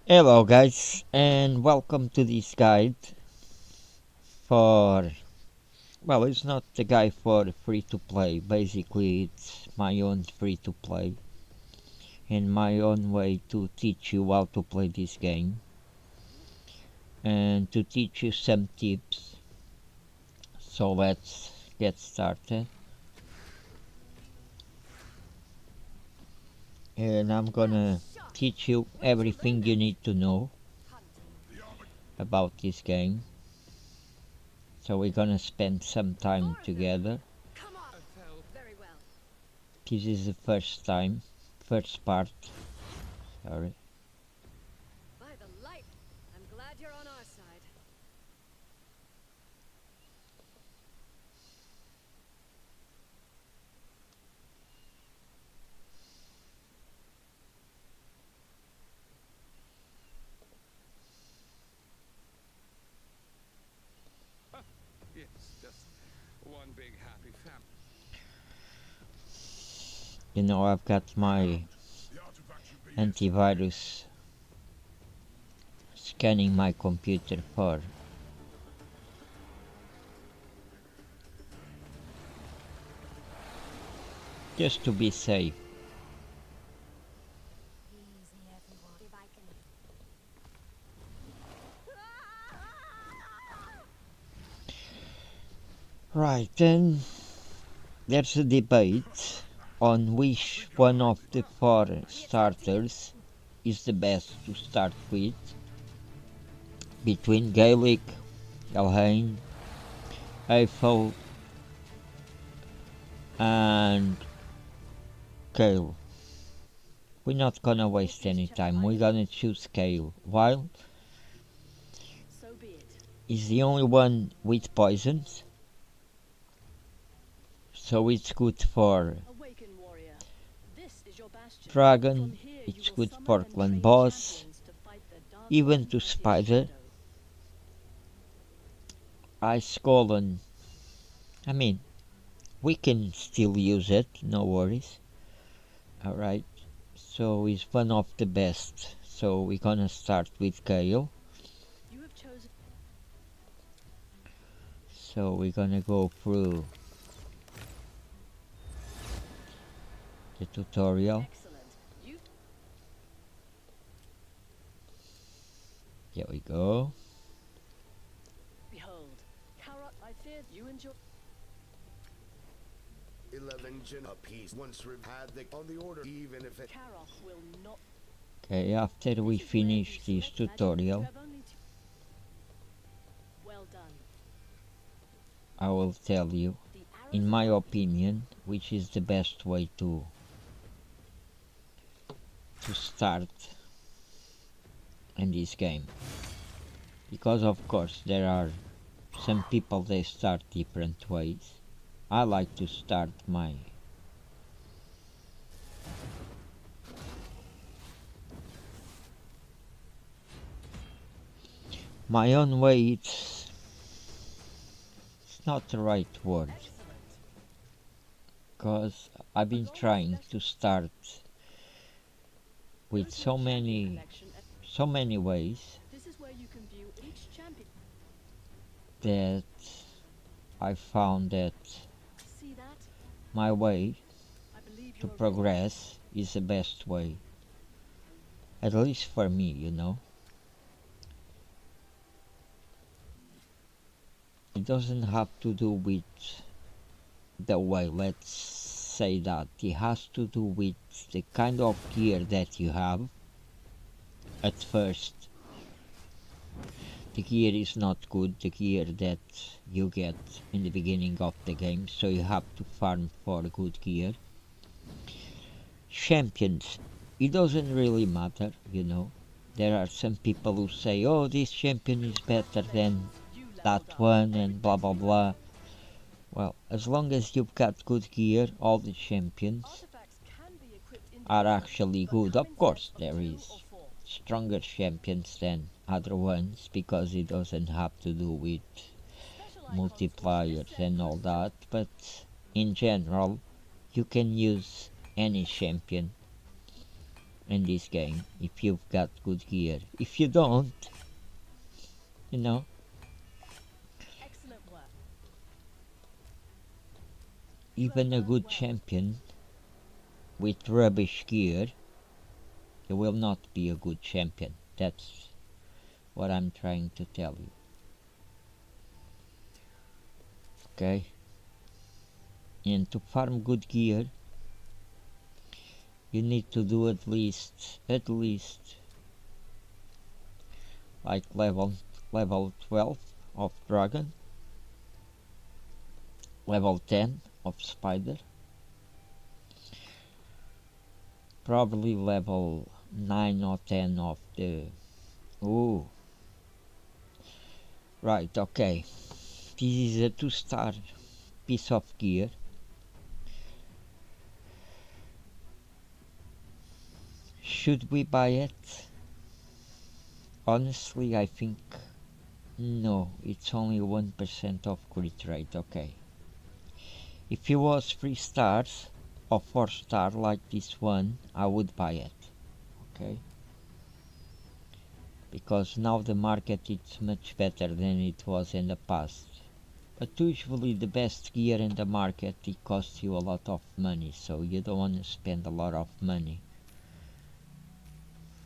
Hello guys, and welcome to this guide for, well, it's not the guide for free to play. Basically it's my own free to play and my own way to teach you how to play this game and to teach you some tips. So let's get started, and I'm gonna teach you everything you need to know about this game. So we're gonna spend some time together. This is the first part. Sorry. By the light, I'm glad you're on our side. Yes, just one big happy family. You know, I've got my antivirus scanning my computer for just to be safe. Right, then there's a debate on which one of the four starters is the best to start with, between Gaelic, Elhain, Eiffel and Kale. We're not gonna waste any time, we're gonna choose Kale. While So be it. he's the only one with poisons, so it's good for Awaken, warrior. This is your bastion. Dragon, From here it's you will good summon for and Clan train Boss, champions to fight the dark even ones to of his Spider. shadow. Ice Colon, I mean, we can still use it, no worries. Alright, so he's one of the best. So we're gonna start with Gale. You have chosen. So we're gonna go through the tutorial. Excellent. You Here we go. behold. Carrot, I feared you and your 11 gen a piece once had the on the order, even if it Carrot will not. Okay, after we This is where you finish this select magic. You tutorial, have only two. Well done. I will tell you, The arrows in my of opinion, which is the best way to start in this game. Because of course there are some people, they start different ways. I like to start my own way. It's not the right word, excellent. because I've been trying to start with Go to so the champion many ways This is where you can view each champion. that I found that See that? my way I believe to you are progress is the best way. At least for me, you know. It doesn't have to do with the way, let's say that. It has to do with the kind of gear that you have at first. The gear is not good, the gear that you get in the beginning of the game, so you have to farm for good gear. Champions, it doesn't really matter, you know. There are some people who say, oh, this champion is better than you that leveled up. one Very and blah good blah for you. blah. Well, as long as you've got good gear, all the champions Artifacts can be equipped are individually, actually but good. come Of in course, sets of there 2 is or 4. stronger champions than other ones, because it doesn't have to do with Special icons which this multipliers set and all must that, but in general you can use any champion. in this game if you've got good gear. If you don't, you know, Excellent work. even a good champion with rubbish gear, he will not be a good champion. That's what I'm trying to tell you. Okay? And to farm good gear, you need to do at least like level 12 of dragon, level 10 of spider, probably level 9 or 10 of the... Ooh. Right, okay. This is a 2-star piece of gear. Should we buy it? Honestly, I think no. It's only 1% of crit rate. Okay. If it was 3 stars or 4 star like this one, I would buy it. Okay. Because now the market is much better than it was in the past. But usually the best gear in the market, it costs you a lot of money, so you don't want to spend a lot of money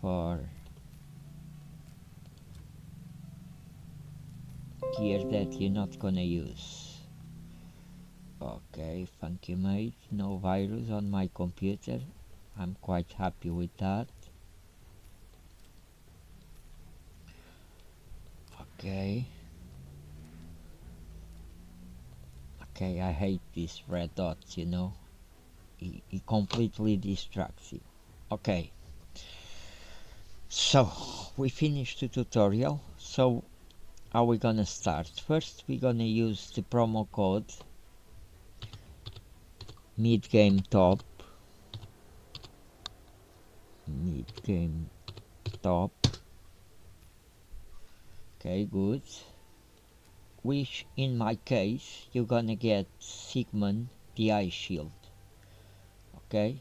for gear that you're not gonna use. Okay, funky mate, no virus on my computer. I'm quite happy with that. Okay. Okay, I hate these red dots, you know. It completely distracts you. Okay. So, we finished the tutorial. So, how we gonna start? First, we're gonna use the promo code mid-game top. Mid-game top. Okay, good. Which in my case you're gonna get Sigmund the Ice Shield. Okay,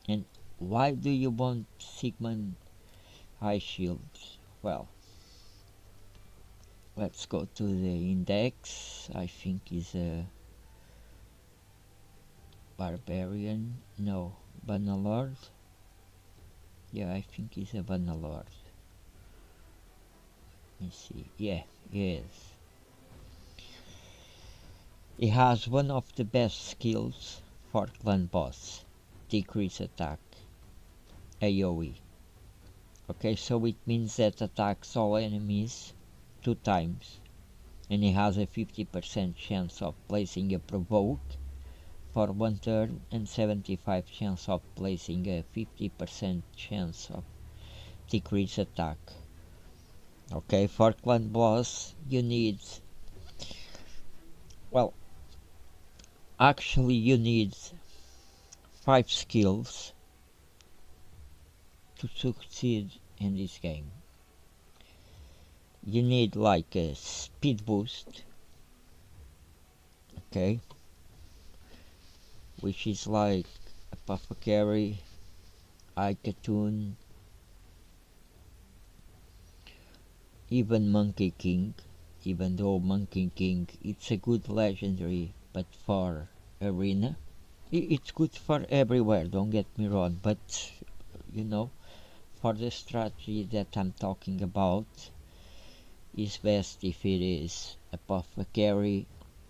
and why do you want Sigmund Ice Shield? Well, let's go to the index. I think is a barbarian. No, Bannerlord. Yeah, I think he's a Bannerlord. Let me see. Yeah, yes. He has one of the best skills for clan boss. Decrease attack. AoE. Okay, so it means that attacks all enemies 2 times. And he has a 50% chance of placing a provoke for 1 turn and 75 chance of placing a 50% chance of decrease attack. Okay, for clan boss you need, well, actually you need 5 skills to succeed in this game. You need like a speed boost, okay, which is like Apothecary, Icatoon, even Monkey King, even though Monkey King it's a good legendary, but for arena, it's good for everywhere, don't get me wrong, but you know, for the strategy that I'm talking about, is best if it is Apothecary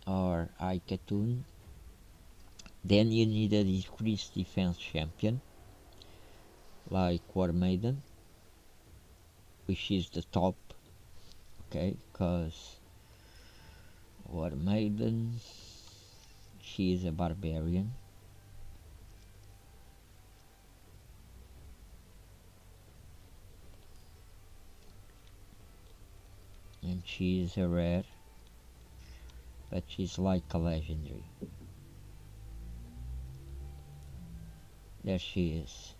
or Icatoon. Then you need a decreased defense champion like War Maiden, which is the top. Okay, because War Maiden, she is a barbarian. And she is a rare, but she's like a legendary. There she is.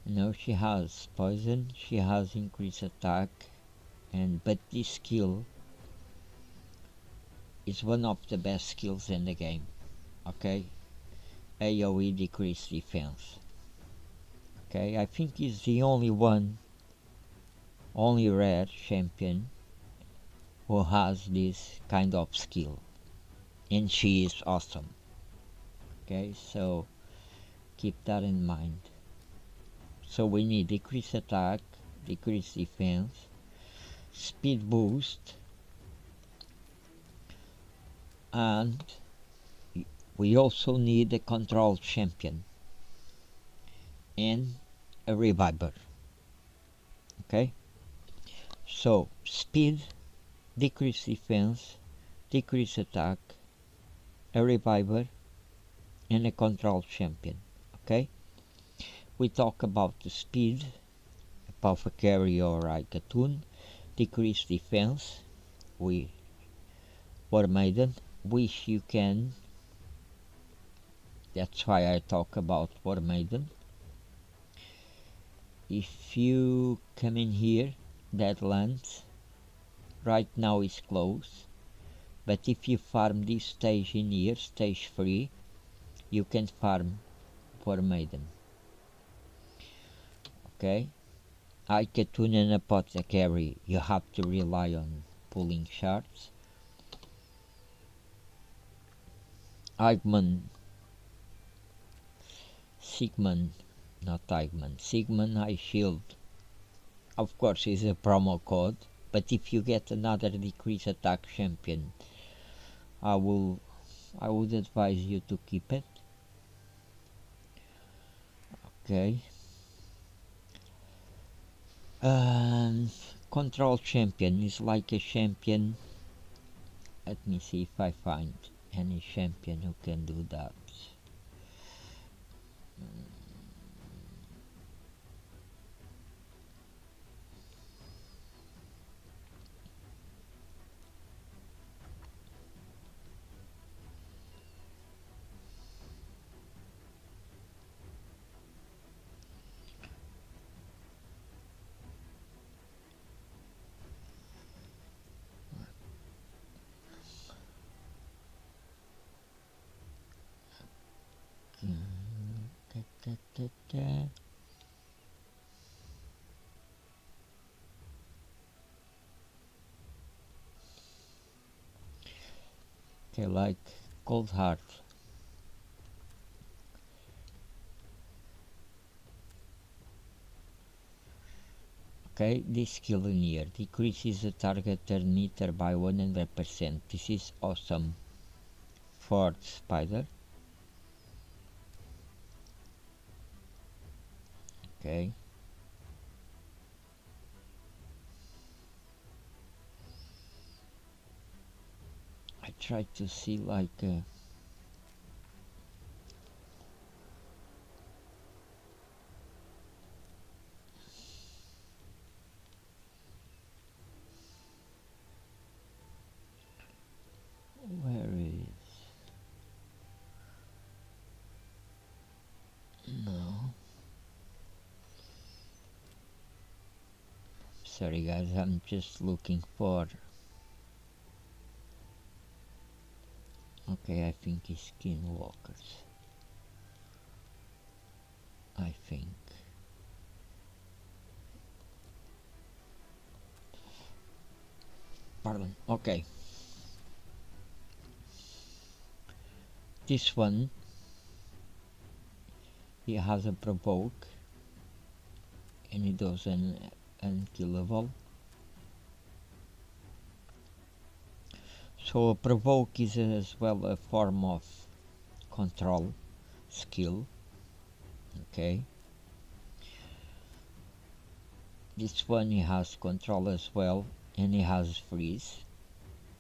You know, she has poison, she has increased attack, but this skill is one of the best skills in the game. Okay, AoE decreased defense. Okay, I think he's the only rare champion who has this kind of skill, and she is awesome. Okay, so keep that in mind. So we need decrease attack, decrease defense, speed boost, and we also need a control champion and a reviver. Okay, so speed, decrease defense, decrease attack, a reviver, and a control champion. Okay, we talk about the speed, a power carry or like a tune, decrease defense, we War Maiden, wish you can. That's why I talk about War Maiden. If you come in here, Deadlands right now is closed. But if you farm this stage in here, stage 3, you can farm War Maiden. Okay? Aikatun and Apothecary, you have to rely on pulling shards. Sigmund, not Eigman, Sigmund High Shield, of course, is a promo code, but if you get another decrease attack champion, I would advise you to keep it. Okay. And control champion is like a champion. Let me see if I find any champion who can do that. Okay, like Cold Heart. Okay, this skill in here decreases the target turn meter by 100%. This is awesome for Spider. Okay. I try to see like where is no. Sorry guys, I'm just looking for. Okay, I think it's Skinwalkers. I think. Pardon. Okay. This one, he has a provoke, and he does an unkillable. So a provoke is as well a form of control skill. Okay. This one he has control as well, and he has freeze.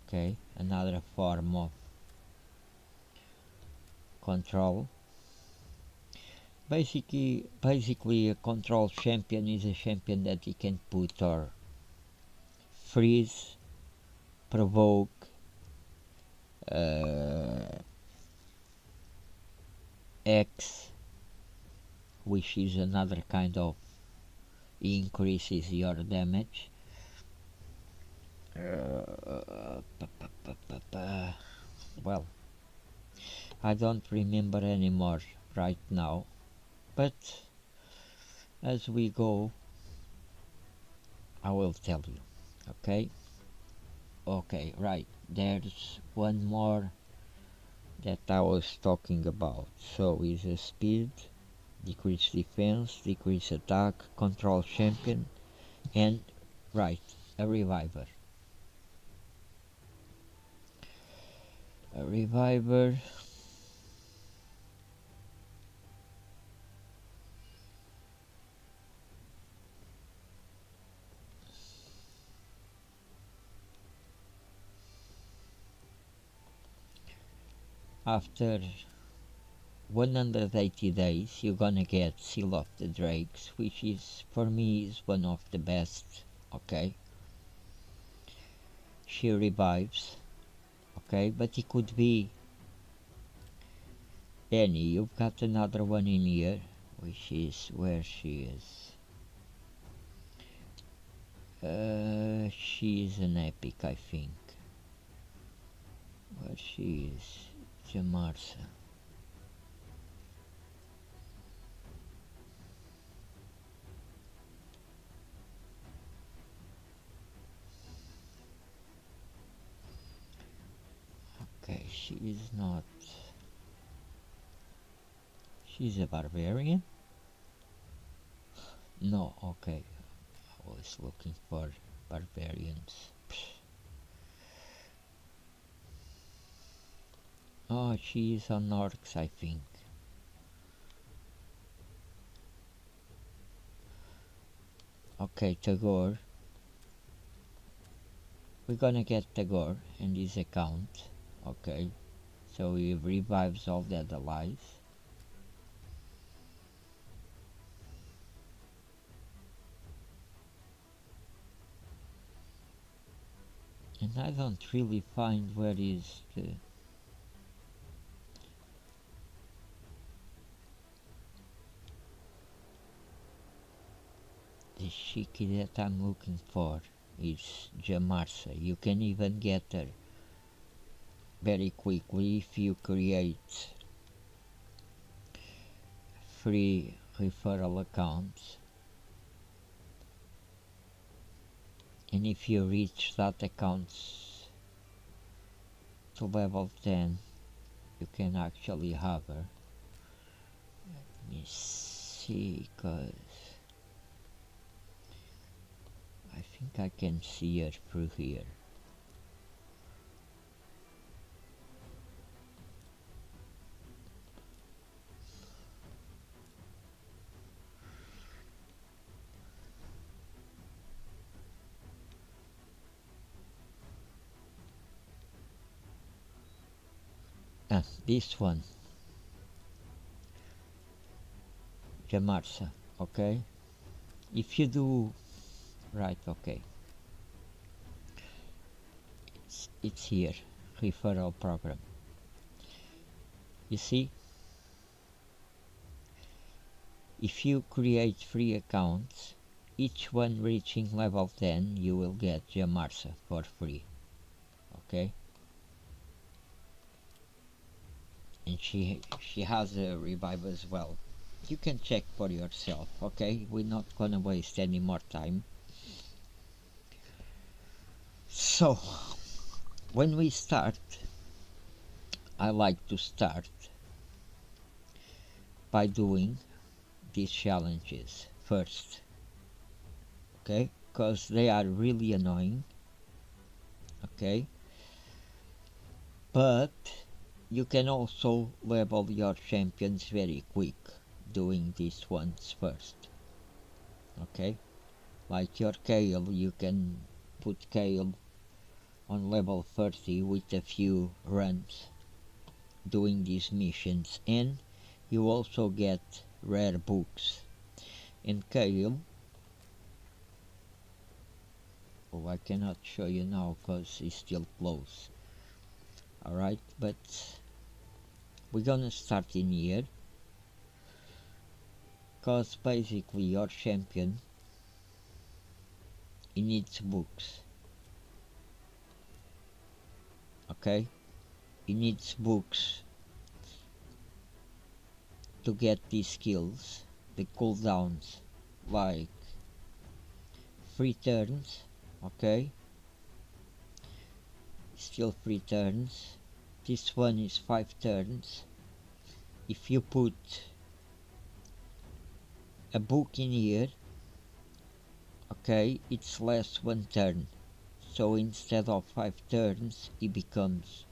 Okay, another form of control. Basically a control champion is a champion that he can put or freeze, provoke, X, which is another kind of increases your damage. Well, I don't remember anymore right now, but As we go, I will tell you. Okay? Okay, right. There's one more that I was talking about. So is a speed, decrease defense, decrease attack, control champion, and right, a reviver. A reviver. After 180 days, you're gonna get Seal of the Drakes, which is, for me, is one of the best. Okay, she revives. Okay, but it could be any. You've got another one in here, which is where she is. She is an epic, I think. Where she is, Jamarsa. Okay, she is not. She's a barbarian? No, okay. I was looking for barbarians. Oh, she is on orcs, I think. Okay, Tagore. We're gonna get Tagore in this account. Okay, so he revives all the other allies. And I don't really find where is the Shiki that I'm looking for. Is Jamarsa. You can even get her very quickly if you create free referral accounts. And if you reach that accounts to level 10, you can actually have her. Let me see, cause I think I can see her through here. This one, Jamarsa, okay? If you do right, okay, it's here, referral program. You see, if you create free accounts, each one reaching level 10, you will get Jamarsa for free, okay? And she has a revive as well. You can check for yourself, okay? We're not gonna waste any more time. So, when we start, I like to start by doing these challenges first, okay? Because they are really annoying, okay? But you can also level your champions very quick doing these ones first, okay? Like your Kale, you can put Kale on level 30 with a few runs doing these missions, and you also get rare books. In Kale, oh, I cannot show you now because it's still closed. Alright, but we're gonna start in here because basically your champion, he needs books, okay? He needs books to get these skills, the cooldowns like 3 turns. Okay, still 3 turns. This one is 5 turns. If you put a book in here, okay, it's less 1 turn. So instead of 5 turns, it becomes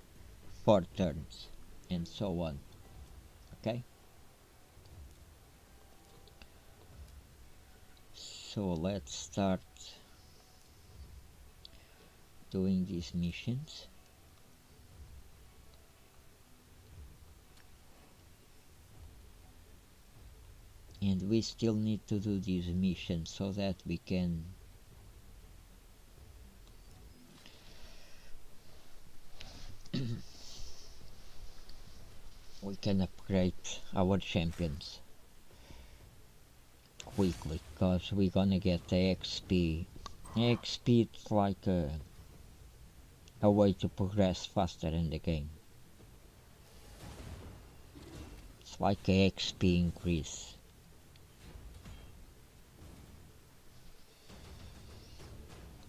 4 turns, and so on. Okay? So let's start doing these missions. And we still need to do these missions so that we can upgrade our champions quickly, because we're gonna get the XP. XP is like a way to progress faster in the game. It's like a XP increase.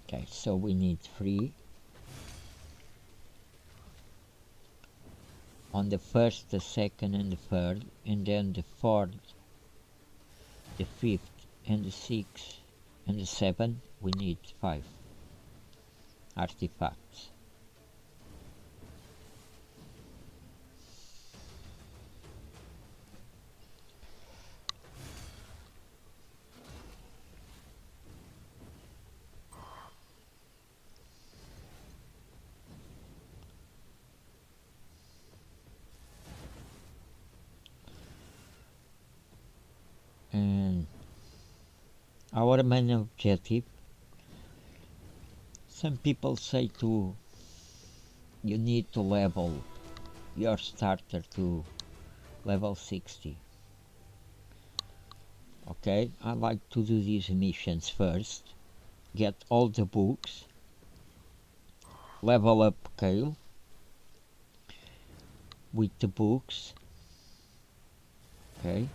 Okay, so we need 3 on the first, the second, and the third, and then the fourth, the fifth, and the sixth, and the seventh. We need 5 artifacts. And our main objective, some people say you need to level your starter to level 60. Okay, I like to do these missions first, get all the books, level up Kale with the books. Okay,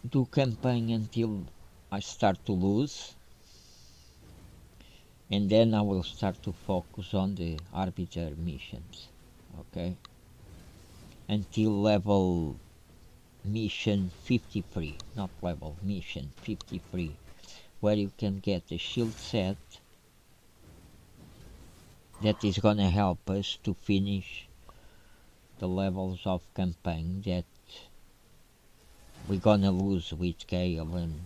do campaign until I start to lose, and then I will start to focus on the arbiter missions. Okay, until level mission 53, not level, mission 53, where you can get a shield set that is gonna help us to finish the levels of campaign that we're gonna lose with Gale and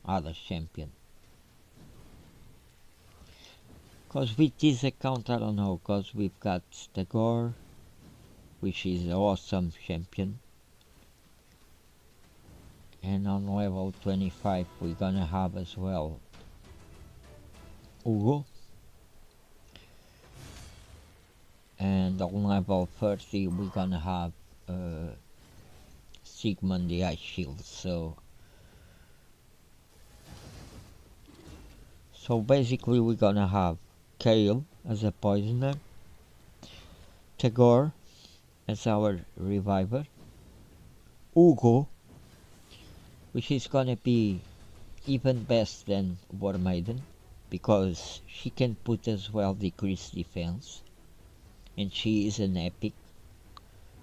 other champion. Cause with this account, I don't know, cause we've got the Gore, which is an awesome champion, and on level 25 we're gonna have as well Ugo, and on level 30 we're gonna have Sigmund the Ice Shield. So basically we're gonna have Kale as a poisoner, Tagore as our reviver, Ugo, which is gonna be even best than War Maiden, because she can put as well decreased defense, and she is an epic,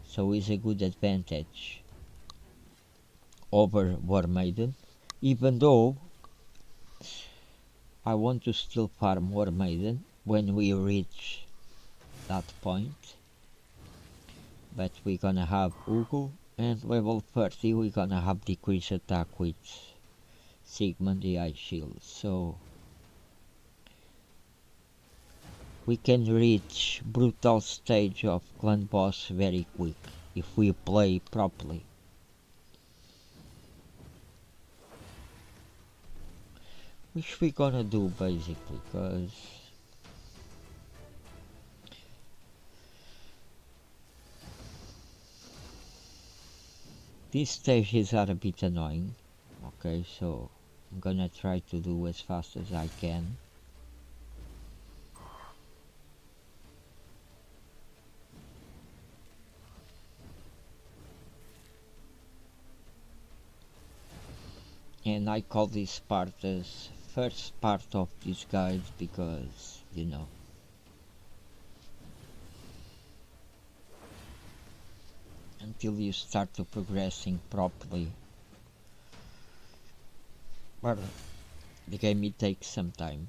so it's a good advantage over War Maiden, even though I want to still farm War Maiden when we reach that point. But we're gonna have Ugo, and level 30 we're gonna have decreased attack with Sigmund the Ice Shield, so we can reach brutal stage of clan boss very quick if we play properly. Which we gonna do basically, cause these stages are a bit annoying. Okay, so I'm gonna try to do as fast as I can. And I call this part as first part of this guide because, until you start to progressing properly, well, the game it takes some time.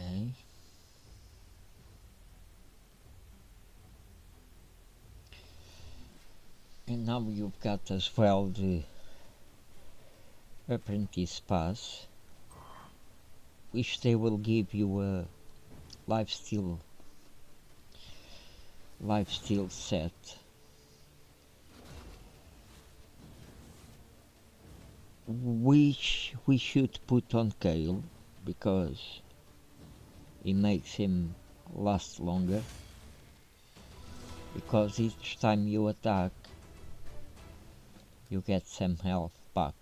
Okay. And now you've got as well the apprentice pass, which they will give you a lifesteal set, which we should put on Kale because it makes him last longer, because each time you attack you get some health back.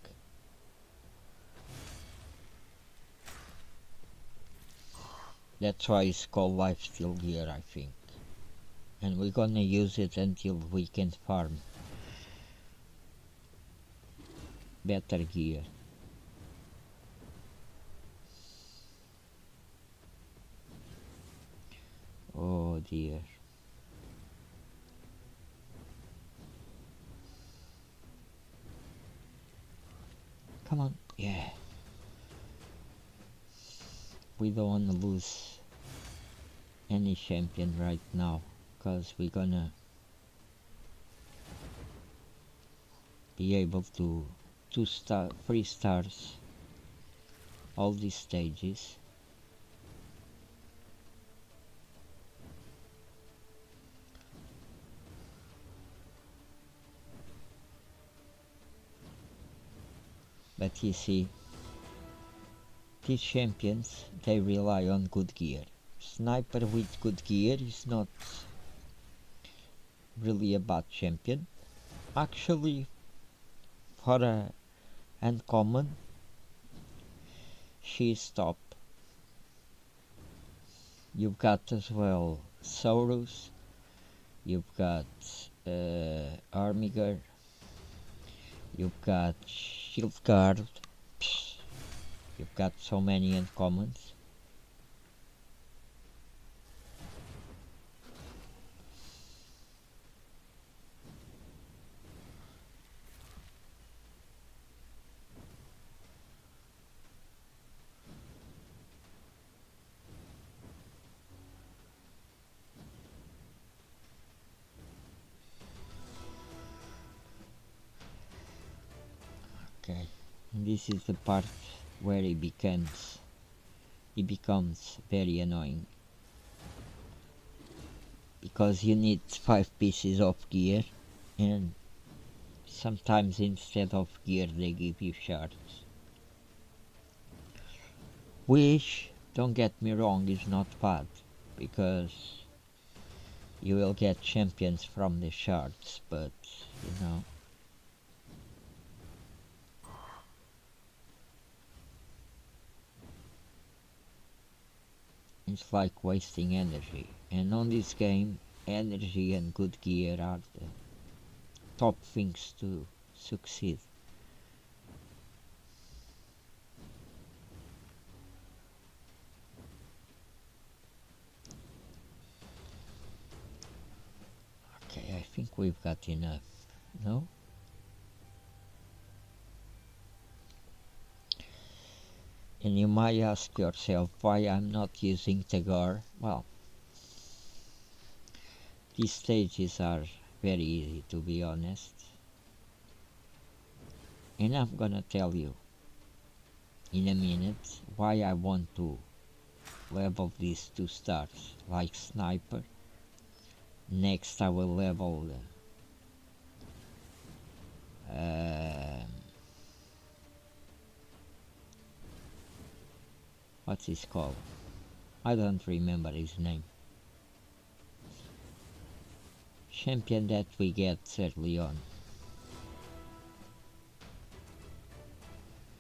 That's why it's called lifesteal gear, I think. And we're gonna use it until we can farm better gear. Oh dear. Come on, yeah. We don't wanna lose any champion right now, cause we're gonna be able to 3 stars all these stages. But you see, these champions, they rely on good gear. Sniper with good gear is not really a bad champion. Actually, for a uncommon, she's top. You've got as well Saurus, you've got Armiger, you've got Shield Guard, you've got so many uncommons. Okay, and this is the part where it becomes very annoying, because you need 5 pieces of gear, and sometimes instead of gear they give you shards, which, don't get me wrong, is not bad, because you will get champions from the shards, but it's like wasting energy. And on this game, energy and good gear are the top things to succeed. Okay, I think we've got enough. No? And you might ask yourself why I'm not using Tagar. Well, these stages are very easy, to be honest. And I'm gonna tell you in a minute why I want to level these 2 stars like sniper. Next I will level what's his called? I don't remember his name. Champion that we get early on.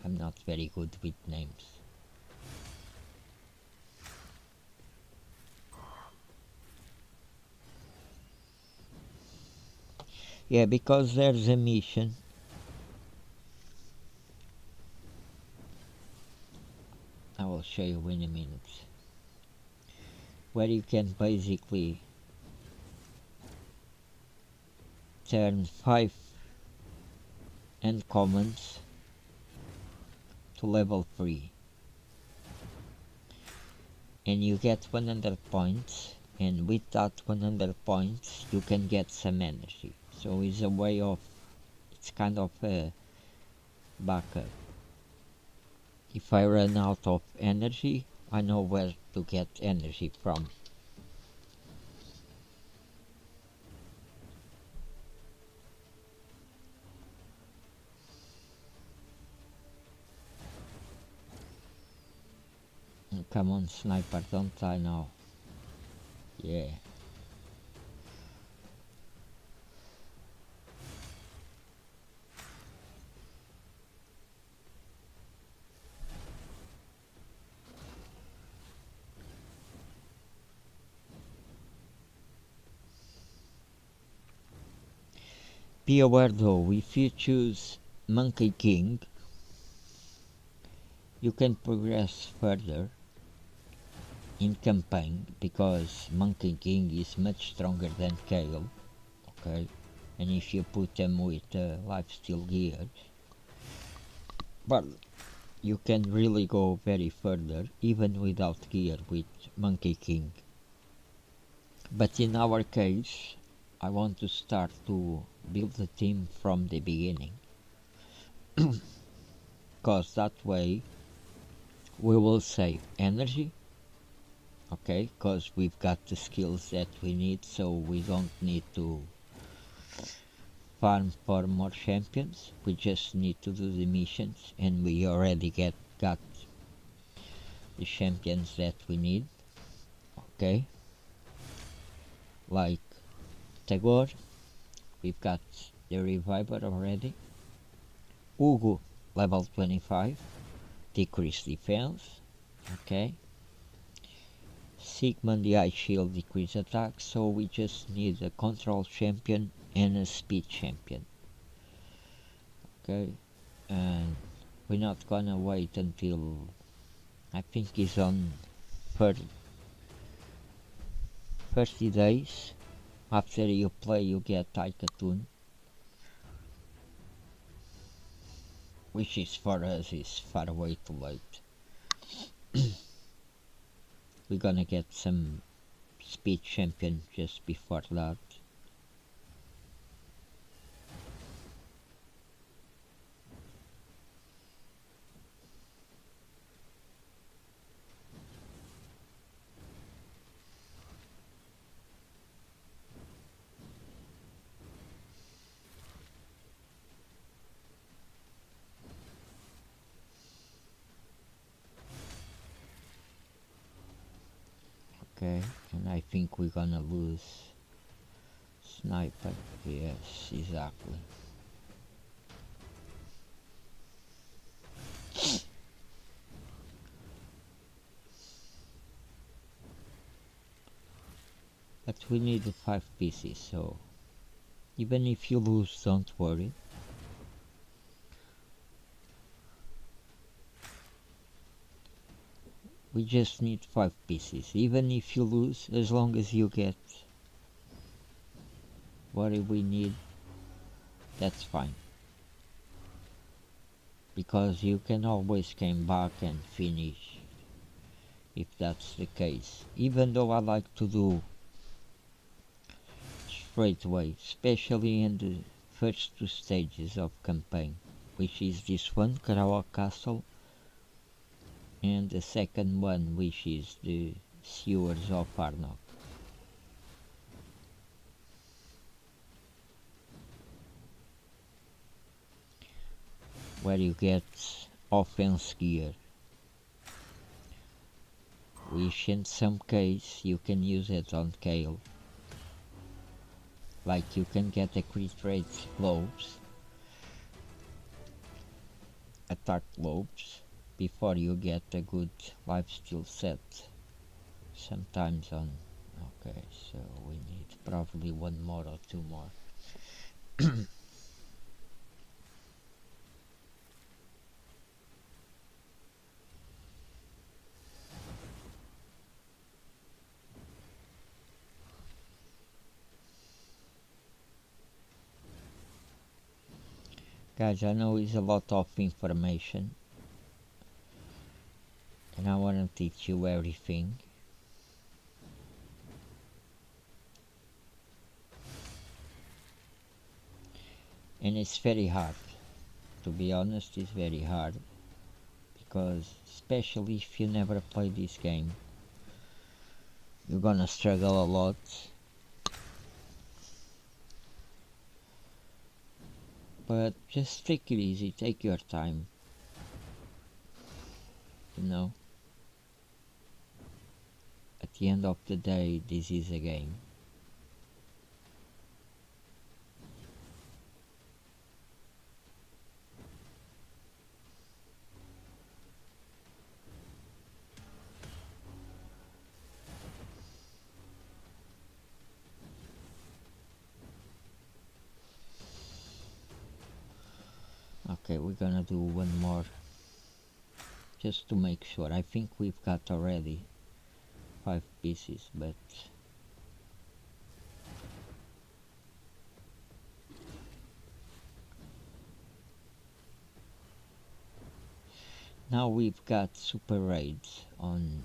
I'm not very good with names. Yeah, because there's a mission. I will show you in a minute. Where you can basically turn 5 uncommons to level 3. And you get 100 points, and with that 100 points you can get some energy. So it's a way of, it's kind of a backup. If I run out of energy, I know where to get energy from. Come on, sniper, don't die now. Yeah. Be aware though, if you choose Monkey King, you can progress further in campaign because Monkey King is much stronger than Kale. Okay, and if you put them with lifesteal gear, but you can really go very further even without gear with Monkey King. But in our case, I want to start to build the team from the beginning, cause that way we will save energy. Okay, cause we've got the skills that we need, so we don't need to farm for more champions. We just need to do the missions, and we already got the champions that we need. Okay, like Tagore, we've got the Reviver already. Ugu, level 25, decrease defense. Okay, Sigmund the Ice Shield, decrease attack, so we just need a control champion and a speed champion. Okay, and we're not gonna wait until, I think it's on 30 days. After you play you get Taikatun, which is for us is far way too late. We're gonna get some speed champion just before that. Okay, and I think we're gonna lose Sniper. Yes, exactly. But we need the 5 pieces, so even if you lose, don't worry. We just need 5 pieces. Even if you lose, as long as you get what we need. that's fine. Because you can always come back and finish if that's the case. Even though I like to do straight away, especially in the first two stages of campaign, which is this one, Karawa Castle, and the second one, which is the sewers of Arnok. Where you get offense gear, which in some case you can use it on Kale. Like you can get the crit rate globes, attack globes, before you get a good lifesteal set. Sometimes on... Okay, so we need probably one more or two more. Guys, I know it's a lot of information and I want to teach you everything. And it's very hard. To be honest, it's very hard. Because especially if you never play this game, you're gonna struggle a lot. But just take it easy, take your time. You know? At the end of the day, this is a game. Okay, we're gonna do one more. Just to make sure. I think we've got already 5 pieces, but... Now we've got super raids on...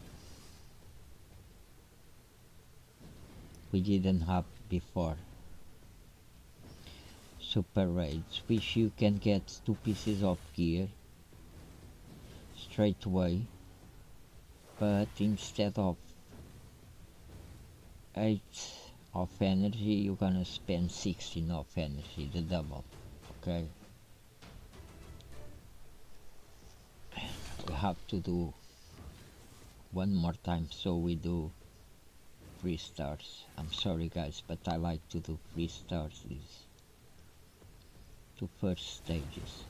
We didn't have before. Super raids, which you can get 2 pieces of gear straight away, but instead of 8 of energy, you're gonna spend 16 of energy, the double. Okay, we have to do one more time, so we do 3 stars. I'm sorry guys, but I like to do 3 stars these 2 first stages.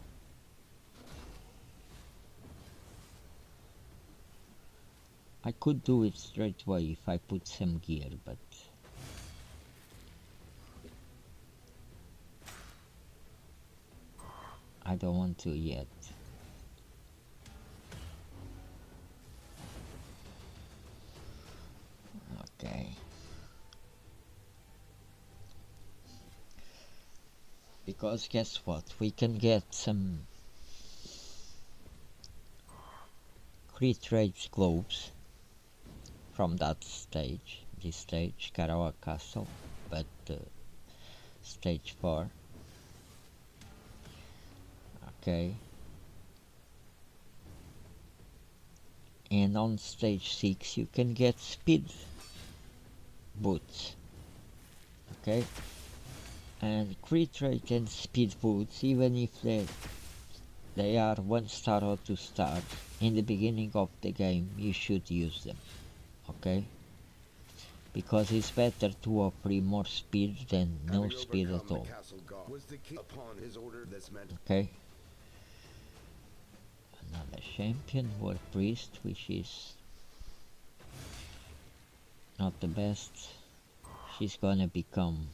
I could do it straight away if I put some gear, but I don't want to yet. Okay. Because guess what? We can get some crit rate globes from that stage. This stage, Karawa Castle, but stage 4. Okay. And on stage 6 you can get speed boots. Okay. And crit rate and speed boots, even if they are 1 star or 2 stars, in the beginning of the game you should use them. Okay? Because it's better to offer more speed than no speed at all. Okay? Another champion, War Priest, which is not the best. She's gonna become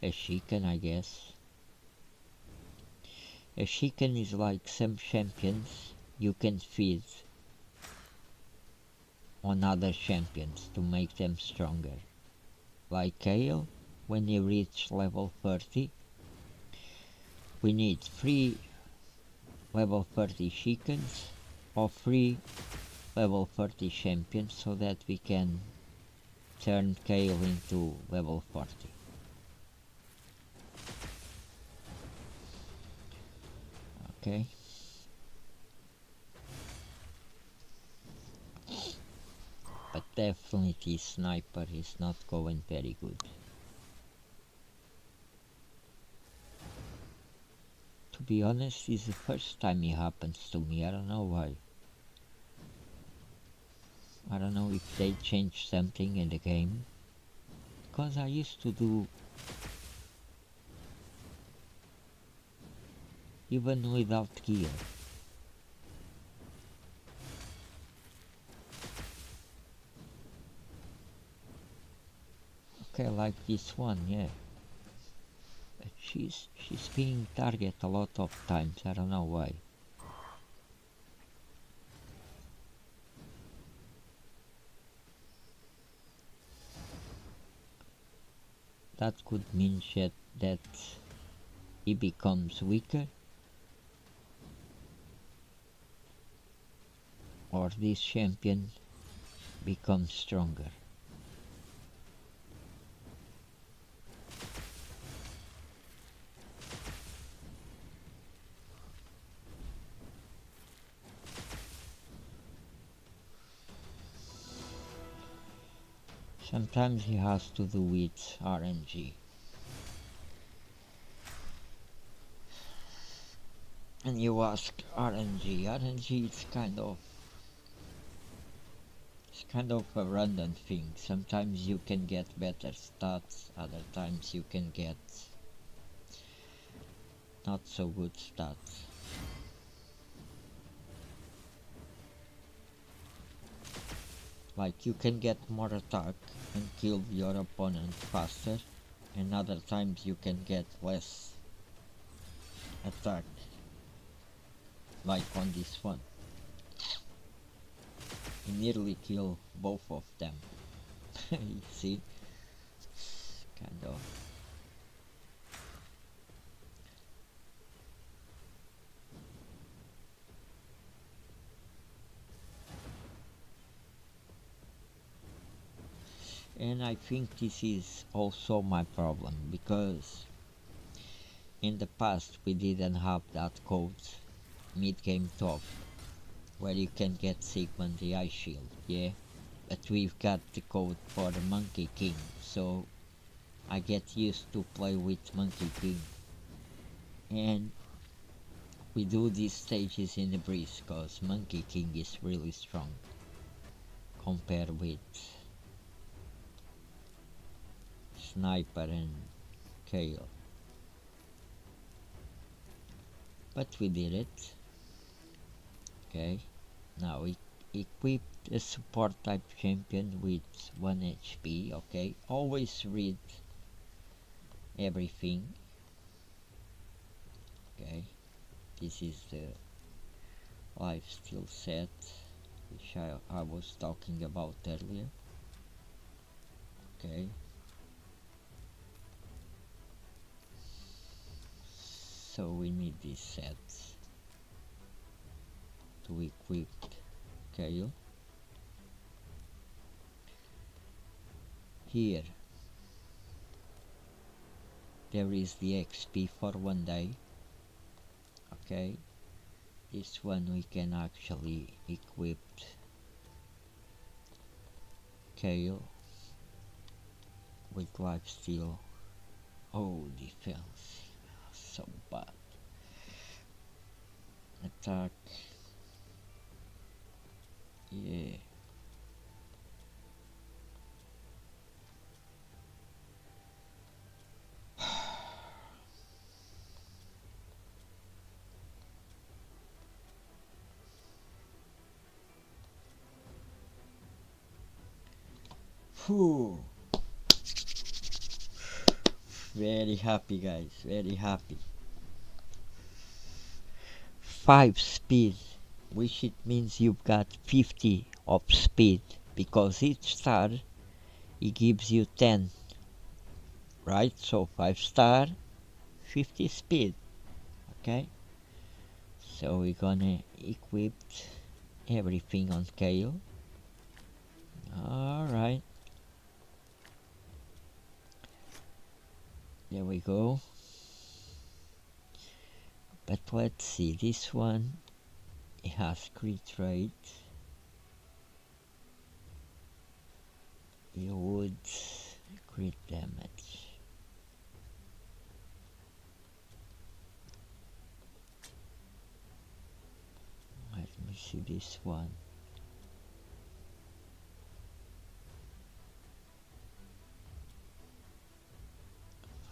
a chicken, I guess. A chicken is like some champions you can feed on other champions to make them stronger. Like Kale, when you reach level 30, we need 3 level 30 chickens or 3 level 30 champions so that we can turn Kale into level 40. Okay. But definitely sniper is not going very good. To be honest, it's the first time it happens to me. I don't know why. I don't know if they changed something in the game. Because I used to do even without gear. Okay, like this one, yeah. But she's being targeted a lot of times. I don't know why. That could mean that he becomes weaker, or this champion becomes stronger. Sometimes he has to do with RNG. And you ask RNG. RNG is kind of a random thing. Sometimes you can get better stats, other times you can get not so good stats. Like you can get more attack and kill your opponent faster, and other times you can get less attack, like on this one. You nearly kill both of them. You see? Kind of. And I think this is also my problem, because in the past we didn't have that code mid-game top where you can get Sigmund the Ice Shield, yeah? But we've got the code for the Monkey King, so I get used to play with Monkey King. And we do these stages in the breeze, cause Monkey King is really strong compared with Sniper and Kale. But we did it. Okay, now we equipped a support type champion with 1 HP, okay? Always read everything. Okay, this is the lifesteal set which I was talking about earlier. Okay, so we need these sets to equip Kale. Here there is the XP for 1 day. Okay, this one we can actually equip Kale with lifesteal. Oh, defense, so bad. Attack, yeah. Whew. Very happy, guys, very happy. 5 speed, which it means you've got 50 of speed, because each star it gives you 10 right? So 5-star, 50 speed. Okay, so we're gonna equip everything on Kale. Alright, there we go. But let's see, this one, it has crit rate. You would crit damage. Let me see this one.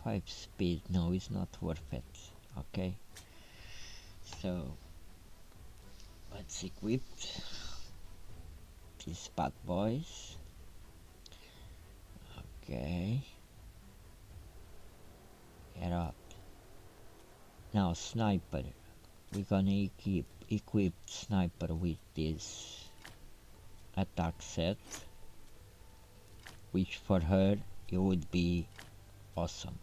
5 speed, no, it's not worth it. Okay, so let's equip these bad boys. Okay, get up. Now sniper, we're gonna equip sniper with this attack set, which for her it would be awesome.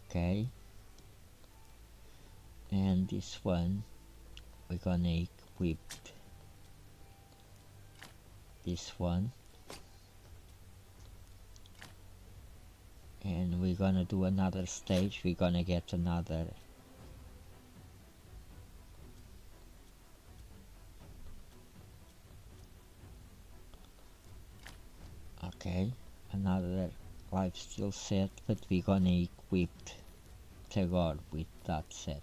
Okay, and this one we're gonna equip this one, and we're gonna do another stage. We're gonna get another another lifesteal set, but we're gonna equip Tagore with that set.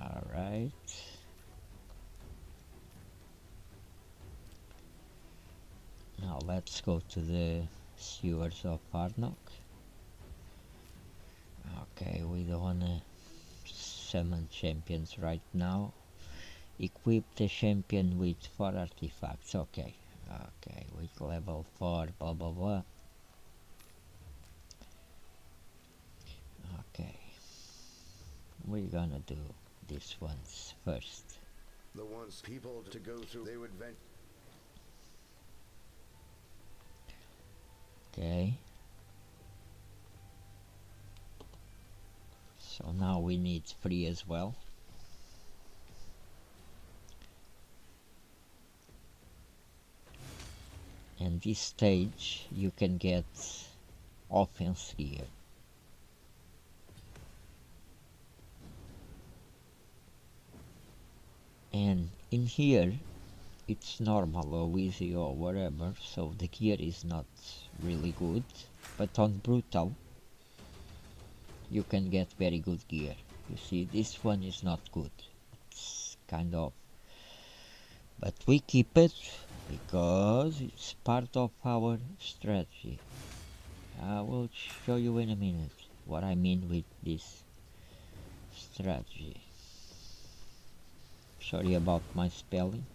Alright, now let's go to the sewers of Arnok. Okay, we don't wanna summon champions right now. Equip the champion with 4 artifacts. Okay, with level 4, blah blah blah. Okay, we're gonna do these ones first. The ones people to go through, they would vent. Okay, so now we need 3 as well. And this stage you can get offense gear. And in here it's normal or easy or whatever, so the gear is not really good, but on brutal you can get very good gear. You see, this one is not good, it's kind of, but we keep it because it's part of our strategy. I will show you in a minute what I mean with this strategy. Sorry about my spelling.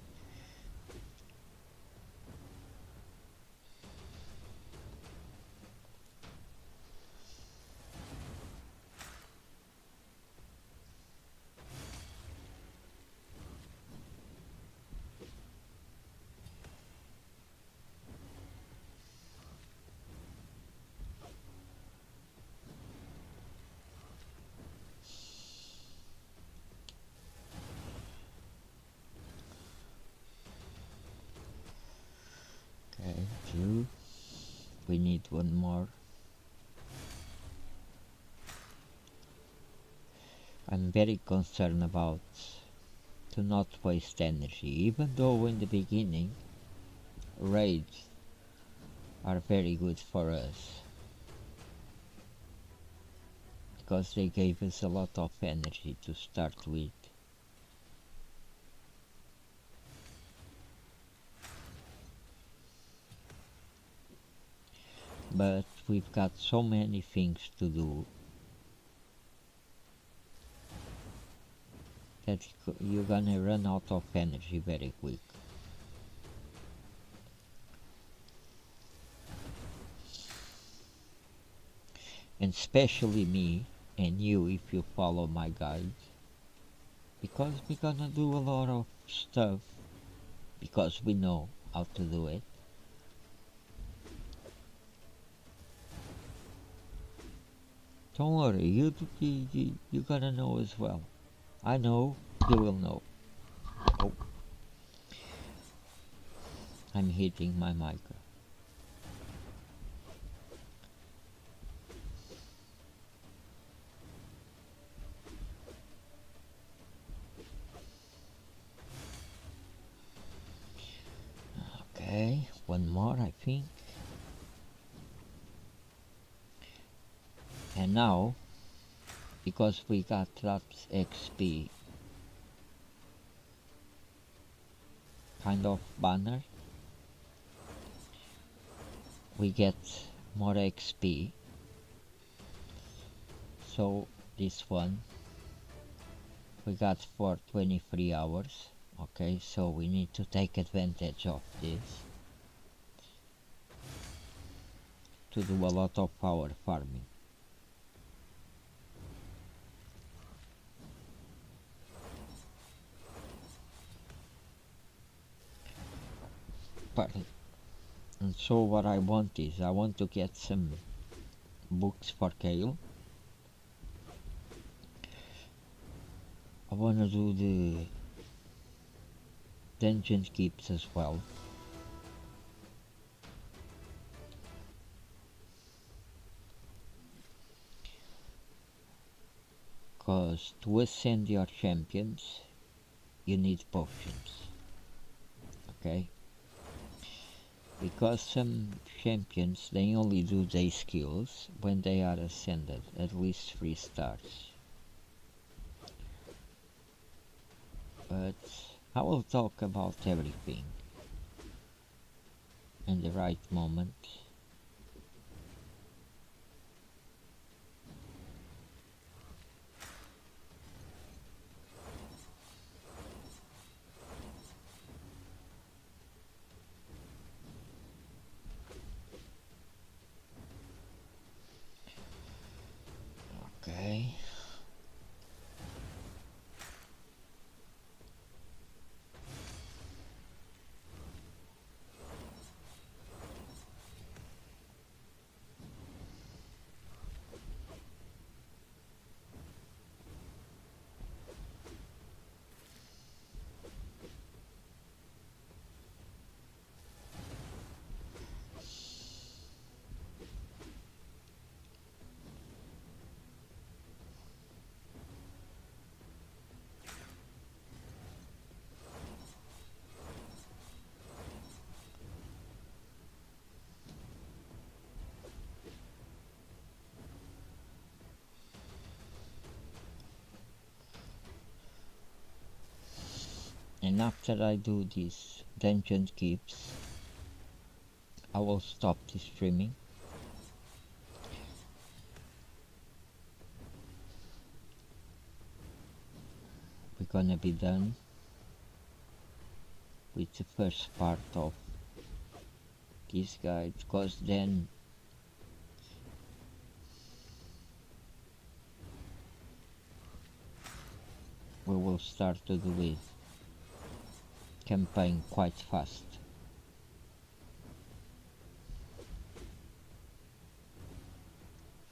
Okay, 2. We need 1 more. I'm very concerned about to not waste energy, even though in the beginning raids are very good for us because they gave us a lot of energy to start with. But we've got so many things to do that you're gonna run out of energy very quick. And especially me and you if you follow my guides. because we're gonna do a lot of stuff because we know how to do it. Don't worry, you gotta know as well. I know, you will know. Oh, I'm hitting my mic. Okay, one more I think. And now, because we got lots XP kind of banner, we get more XP. So this one we got for 23 hours. Okay, so we need to take advantage of this to do a lot of power farming. But and so what I want is I want to get some books for Kale. I want to do the dungeon keeps as well. Cause to ascend your champions you need potions. Okay? Because some champions they only do their skills when they are ascended at least 3 stars. But I will talk about everything in the right moment. Okay. And after I do these dungeon keeps, I will stop the streaming. We're gonna be done with the first part of this guide, because then we will start to do it campaign quite fast.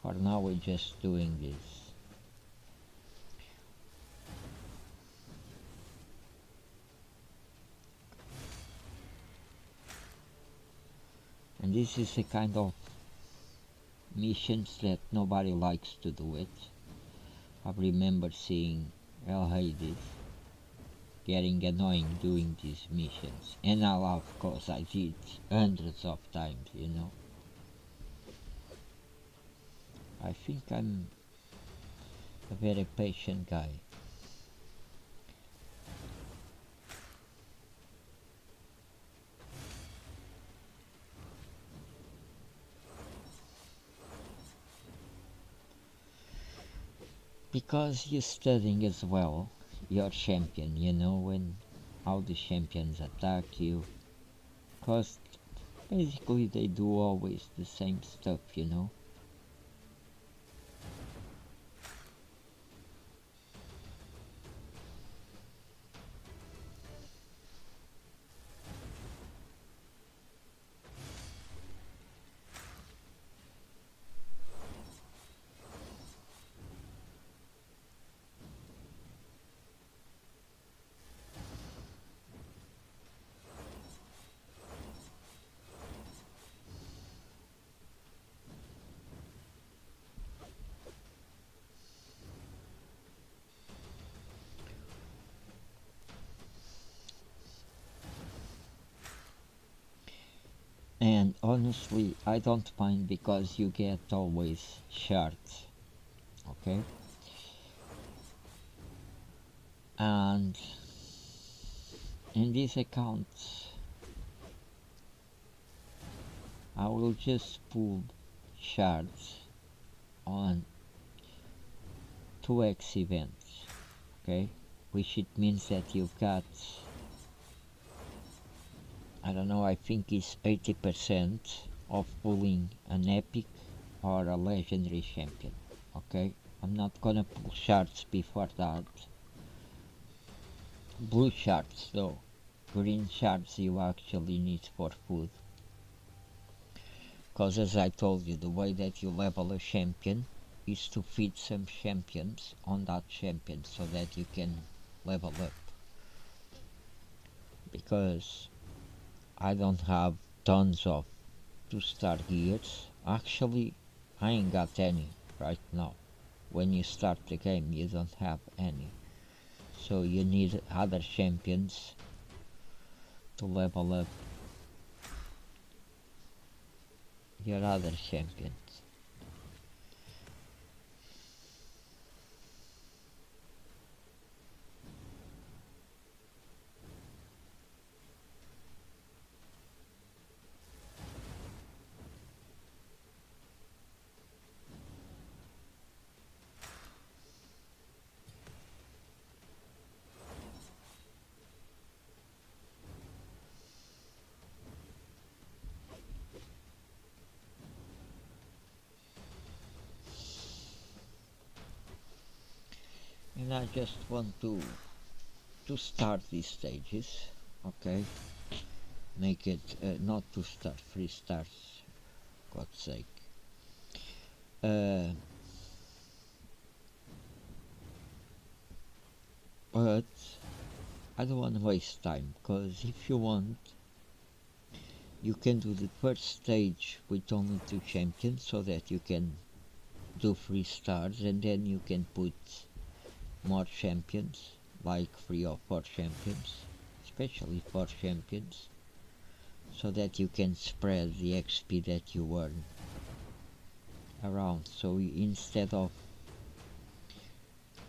For now we're just doing this. And this is a kind of missions that nobody likes to do it. I remember seeing El Hades getting annoying doing these missions, and now of course I did hundreds of times, you know. I think I'm a very patient guy. Because you're studying as well your champion, you know, when how the champions attack you. Cause basically they do always the same stuff, you know. And honestly, I don't mind because you get always shards, okay? And in this account, I will just pull shards on 2x events, okay? Which it means that you've got, I don't know, I think it's 80% of pulling an epic or a legendary champion, okay? I'm not gonna pull shards before that. Blue shards though. Green shards you actually need for food. Because as I told you, the way that you level a champion is to feed some champions on that champion so that you can level up. Because I don't have tons of 2-star gears. Actually, I ain't got any right now. When you start the game, you don't have any. So you need other champions to level up your other champions. And I just want to start these stages, okay? Make it not 2-star, 3 stars, God's sake. But I don't want to waste time, because if you want, you can do the first stage with only 2 champions so that you can do 3 stars, and then you can put more champions, like 3 or 4 champions, especially 4 champions, so that you can spread the XP that you earn around. So instead of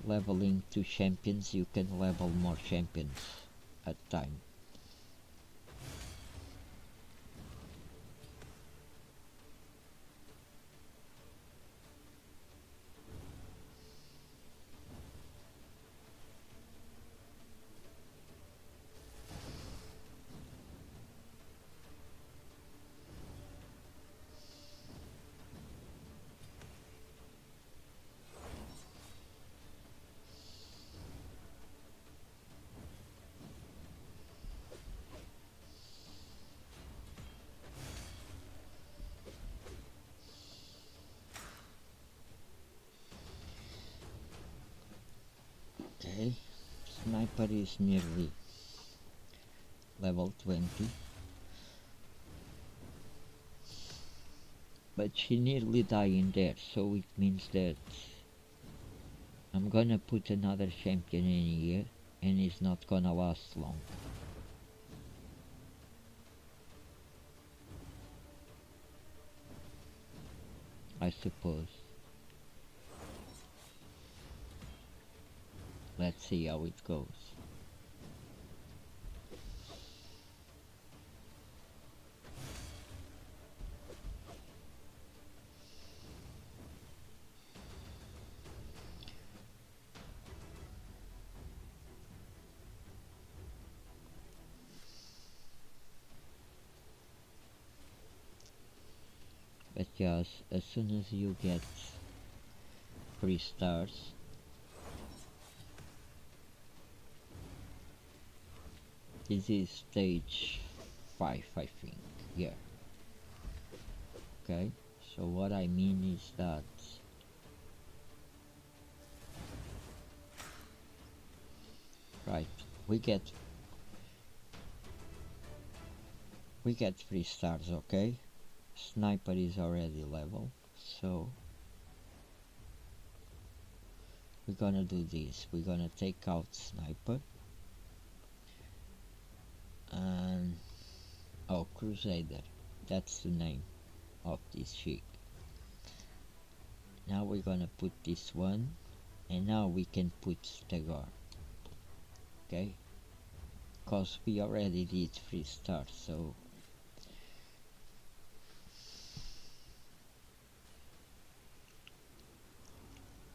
leveling 2 champions, you can level more champions at a time. Okay, Sniper is nearly level 20, but she nearly died in there, so it means that I'm gonna put another champion in here, and it's not gonna last long. I suppose. Let's see how it goes. But yes, as soon as you get 3 stars, this is stage 5, I think. Yeah. Okay, so what I mean is that right, we get 3 stars, okay? Sniper is already level, so we're gonna do this. We're gonna take out Sniper and oh, Crusader. That's the name of this sheet. Now we're gonna put this one, and now we can put Stagar. Okay, because we already did 3 stars, so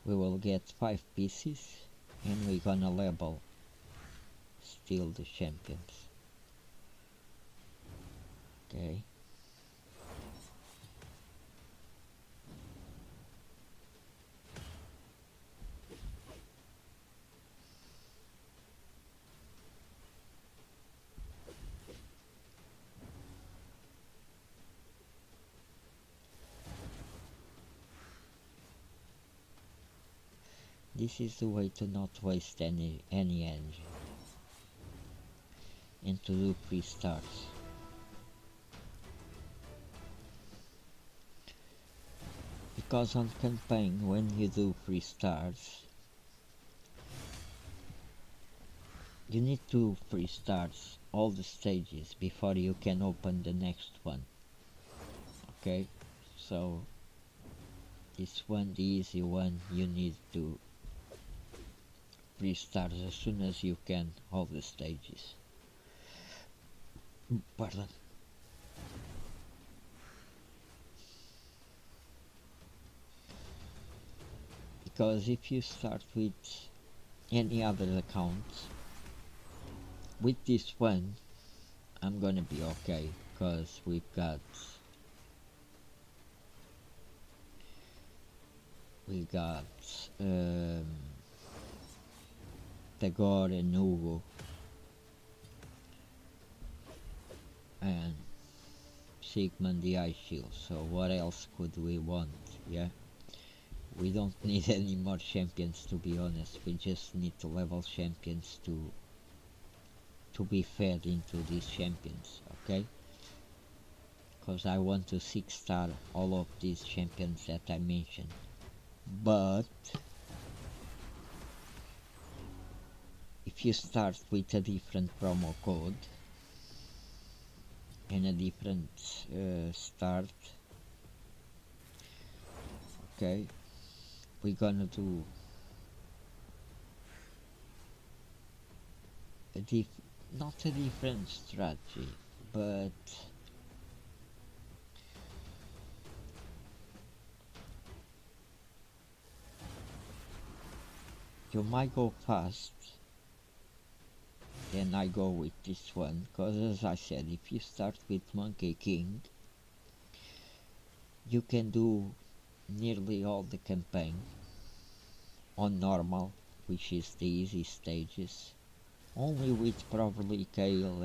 we will get 5 pieces, and we're gonna level still the champions. Okay. This is the way to not waste any energy and to do 3 stars. Because on campaign, when you do 3 stars, you need to 3 stars all the stages before you can open the next one. Okay, so this one, the easy one, you need to 3 stars as soon as you can all the stages. Pardon. Because if you start with any other account, with this one I'm gonna be okay, because we've got Tagore and Hugo and Sigmund the Ice Shield, so what else could we want? Yeah, we don't need any more champions, to be honest. We just need to level champions to be fed into these champions, okay? Because I want to 6-star all of these champions that I mentioned. But if you start with a different promo code and a different start, okay, we're gonna do not a different strategy, but you might go fast, then I go with this one, because as I said, if you start with Monkey King, you can do nearly all the campaign on normal, which is the easy stages, only with probably Kale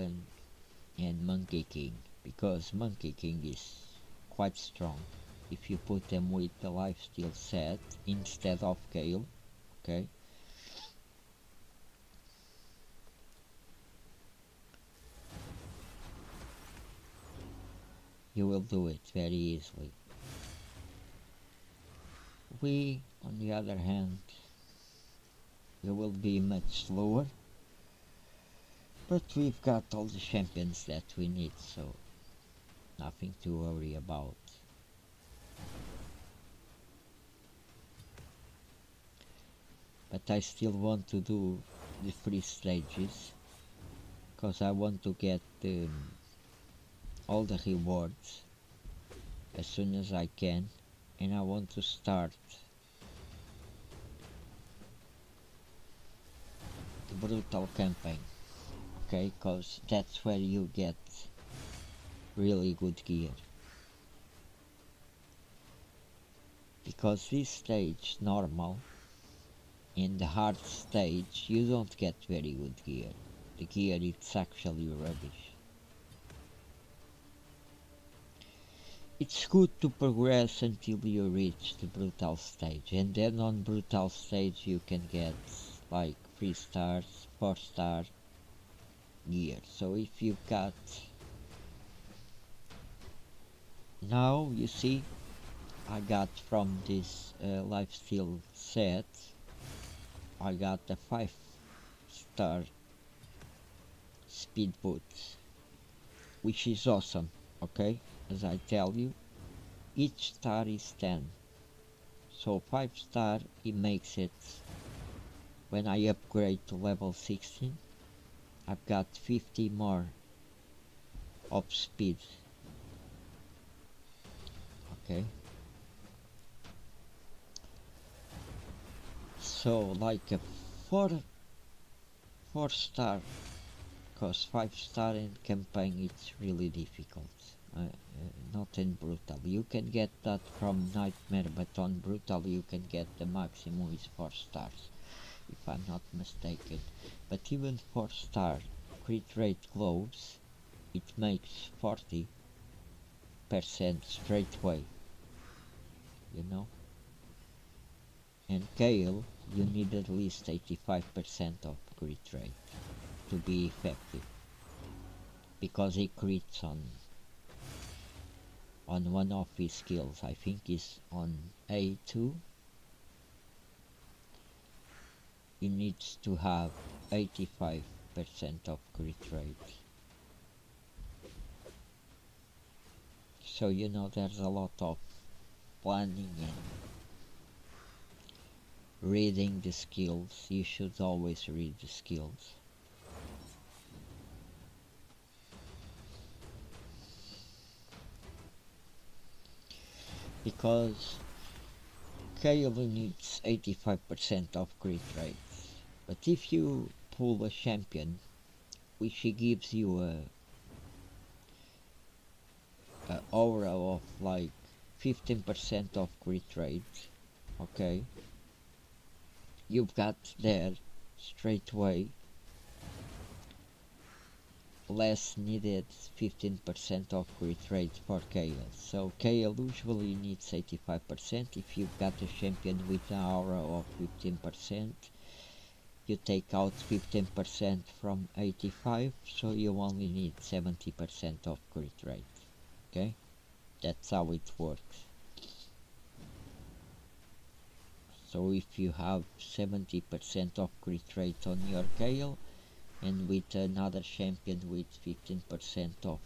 and Monkey King, because Monkey King is quite strong if you put them with the lifesteal set instead of Kale, okay? You will do it very easily. We, on the other hand, we will be much slower, but we've got all the champions that we need, so nothing to worry about. But I still want to do the 3 stages, because I want to get all the rewards as soon as I can, and I want to start the brutal campaign, okay, because that's where you get really good gear. Because this stage, normal, in the hard stage, you don't get very good gear. The gear is actually rubbish. It's good to progress until you reach the brutal stage, and then on brutal stage you can get like 3 stars, 4 star gear. So if you've got, now you see, I got from this lifesteal set, I got a 5-star speed boot, which is awesome, okay? as I tell you, each star is 10. So 5 star, it makes it, when I upgrade to level 16, I've got 50 more of speed. Okay. So like a 4 star, cause 5 star in campaign it's really difficult. Not in brutal. You can get that from nightmare, but on brutal you can get the maximum is 4 stars, if I'm not mistaken. But even 4 star crit rate gloves, it makes 40% straight away, you know. And Kale, you need at least 85% of crit rate to be effective, because he crits on one of his skills. I think is on A2. He needs to have 85% of crit rate. So you know there's a lot of planning and reading the skills. You should always read the skills. Because Kale needs 85% of crit rate. But if you pull a champion which he gives you a aura of like 15% of crit rate, okay, you've got there straight away less needed 15% of crit rate for Kale. So Kale usually needs 85%. If you've got a champion with an aura of 15%, you take out 15% from 85, so you only need 70% of crit rate. Okay, that's how it works. So if you have 70% of crit rate on your Kale, and with another champion with 15% off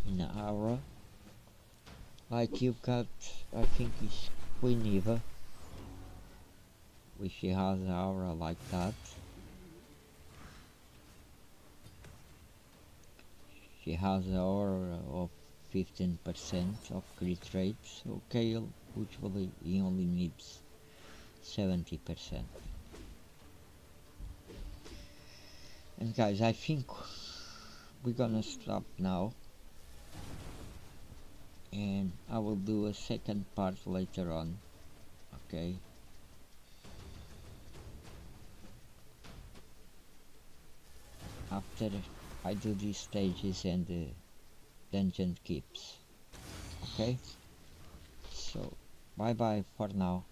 in an aura, like you've got, I think it's Queen Eva, which she has an aura like that. She has an aura of 15% of crit rate, so Kale usually he only needs 70%. And guys, I think we're gonna stop now, and I will do a second part later on. Okay, after I do these stages and the dungeon keeps. Okay, so bye bye for now.